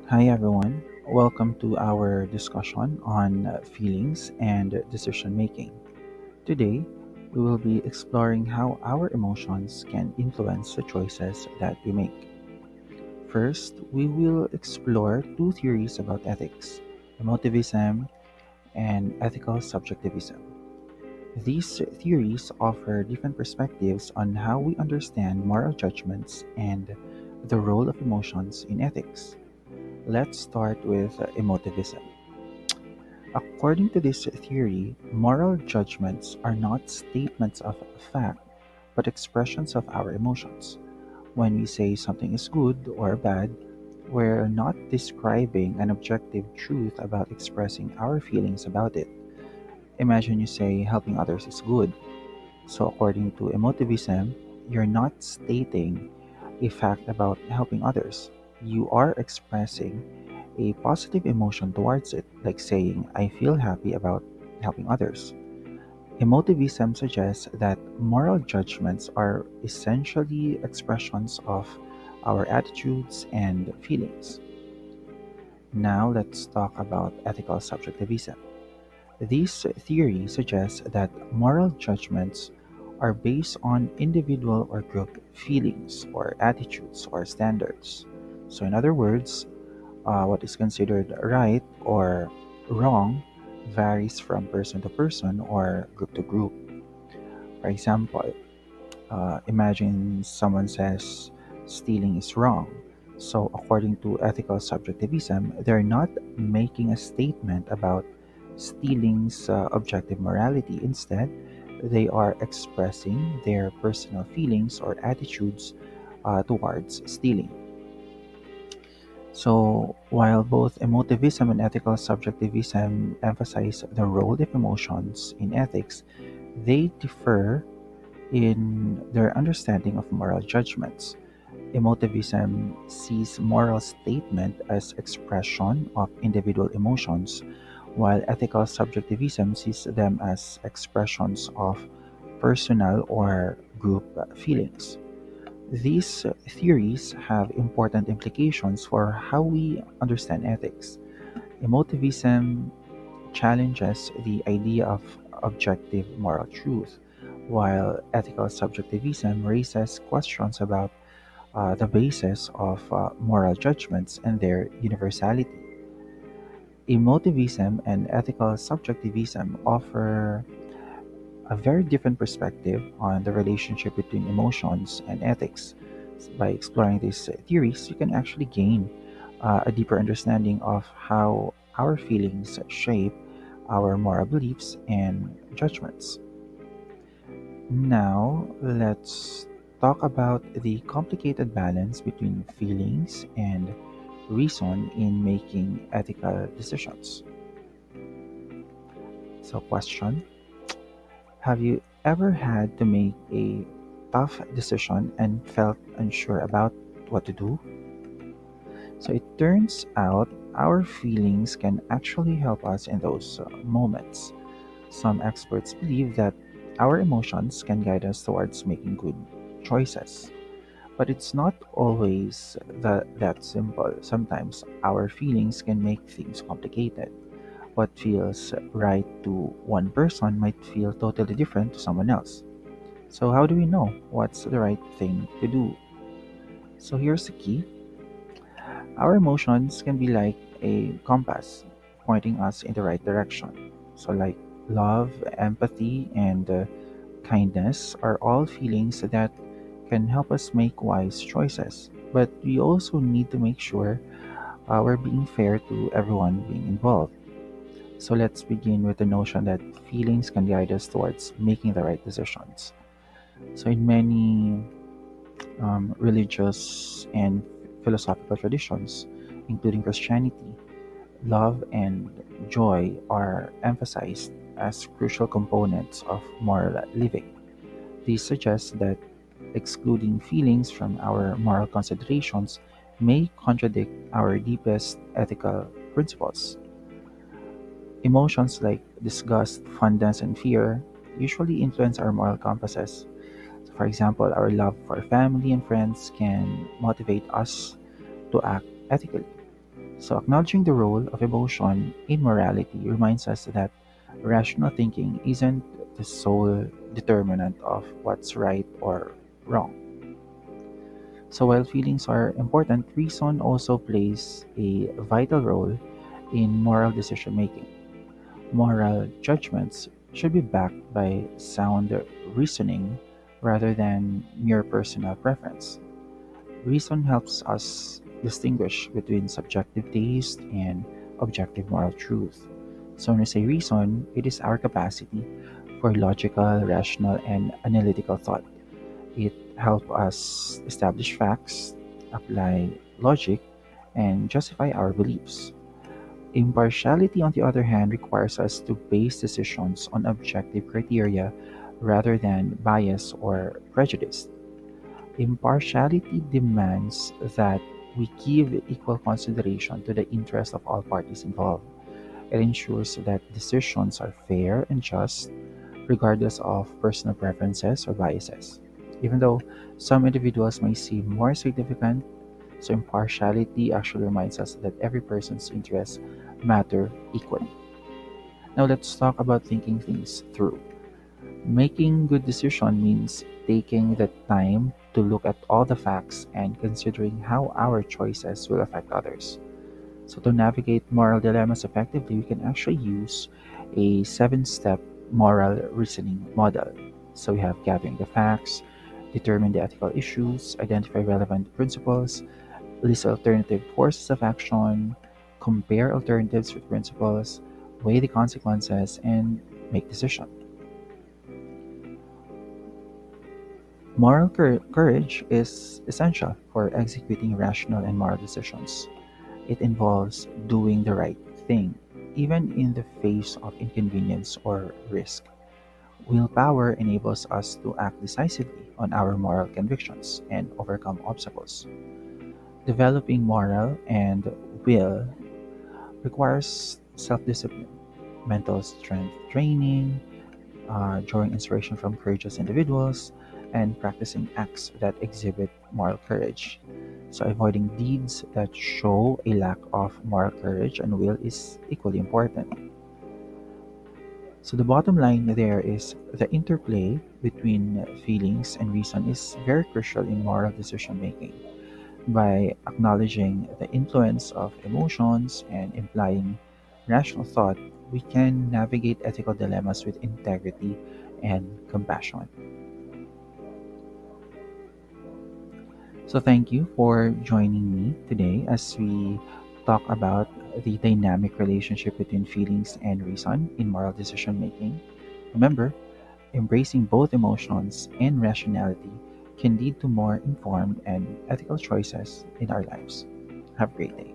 Hi, everyone. Welcome to our discussion on feelings and decision making. Today, we will be exploring how our emotions can influence the choices that we make. First, we will explore two theories about ethics: emotivism and ethical subjectivism. These theories offer different perspectives on how we understand moral judgments and the role of emotions in ethics. Let's start with emotivism. According to this theory, moral judgments are not statements of fact, but expressions of our emotions. When we say something is good or bad, we're not describing an objective truth about expressing our feelings about it. Imagine you say helping others is good. So, according to emotivism, you're not stating a fact about helping others. You are expressing a positive emotion towards it, like saying, I feel happy about helping others. Emotivism suggests that moral judgments are essentially expressions of our attitudes and feelings. Now let's talk about ethical subjectivism. This theory suggests that moral judgments are based on individual or group feelings or attitudes or standards. So, in other words, what is considered right or wrong varies from person to person or group to group. For example, imagine someone says stealing is wrong. So, according to ethical subjectivism, they're not making a statement about stealing's objective morality. Instead, they are expressing their personal feelings or attitudes towards stealing. So, while both emotivism and ethical subjectivism emphasize the role of emotions in ethics, they differ in their understanding of moral judgments. Emotivism sees moral statement as expression of individual emotions, while ethical subjectivism sees them as expressions of personal or group feelings. These theories have important implications for how we understand ethics. Emotivism challenges the idea of objective moral truth, while ethical subjectivism raises questions about the basis of moral judgments and their universality. Emotivism and ethical subjectivism offer a very different perspective on the relationship between emotions and ethics. By exploring these theories, you can actually gain a deeper understanding of how our feelings shape our moral beliefs and judgments. Now, let's talk about the complicated balance between feelings and reason in making ethical decisions. So, question: have you ever had to make a tough decision and felt unsure about what to do? So it turns out our feelings can actually help us in those moments. Some experts believe that our emotions can guide us towards making good choices. But it's not always that simple. Sometimes our feelings can make things complicated. What feels right to one person might feel totally different to someone else. So, how do we know what's the right thing to do? So, here's the key: our emotions can be like a compass pointing us in the right direction. So, like love, empathy, and kindness are all feelings that can help us make wise choices. But we also need to make sure we're being fair to everyone being involved. So, let's begin with the notion that feelings can guide us towards making the right decisions. So, in many religious and philosophical traditions, including Christianity, love and joy are emphasized as crucial components of moral living. These suggest that excluding feelings from our moral considerations may contradict our deepest ethical principles. Emotions like disgust, fondness, and fear usually influence our moral compasses. So, for example, our love for family and friends can motivate us to act ethically. So, acknowledging the role of emotion in morality reminds us that rational thinking isn't the sole determinant of what's right or wrong. So, while feelings are important, reason also plays a vital role in moral decision making. Moral judgments should be backed by sound reasoning rather than mere personal preference. Reason helps us distinguish between subjective taste and objective moral truth. So, when we say reason, it is our capacity for logical, rational, and analytical thought. It helps us establish facts, apply logic, and justify our beliefs. Impartiality, on the other hand, requires us to base decisions on objective criteria rather than bias or prejudice. Impartiality demands that we give equal consideration to the interests of all parties involved. It ensures that decisions are fair and just, regardless of personal preferences or biases. Even though some individuals may seem more significant, so impartiality actually reminds us that every person's interests matter equally. Now let's talk about thinking things through. Making good decision means taking the time to look at all the facts and considering how our choices will affect others. So to navigate moral dilemmas effectively, we can actually use a seven-step moral reasoning model. So we have gathering the facts, determine the ethical issues, identify relevant principles, list alternative courses of action, compare alternatives with principles, weigh the consequences, and make decision. Courage is essential for executing rational and moral decisions. It involves doing the right thing, even in the face of inconvenience or risk. Willpower enables us to act decisively on our moral convictions and overcome obstacles. Developing moral and will requires self discipline, mental strength training, drawing inspiration from courageous individuals, and practicing acts that exhibit moral courage. So, avoiding deeds that show a lack of moral courage and will is equally important. So, the bottom line there is the interplay between feelings and reason is very crucial in moral decision making. By acknowledging the influence of emotions and implying rational thought, we can navigate ethical dilemmas with integrity and compassion. So, thank you for joining me today as we talk about the dynamic relationship between feelings and reason in moral decision making. Remember, embracing both emotions and rationality can lead to more informed and ethical choices in our lives. Have a great day.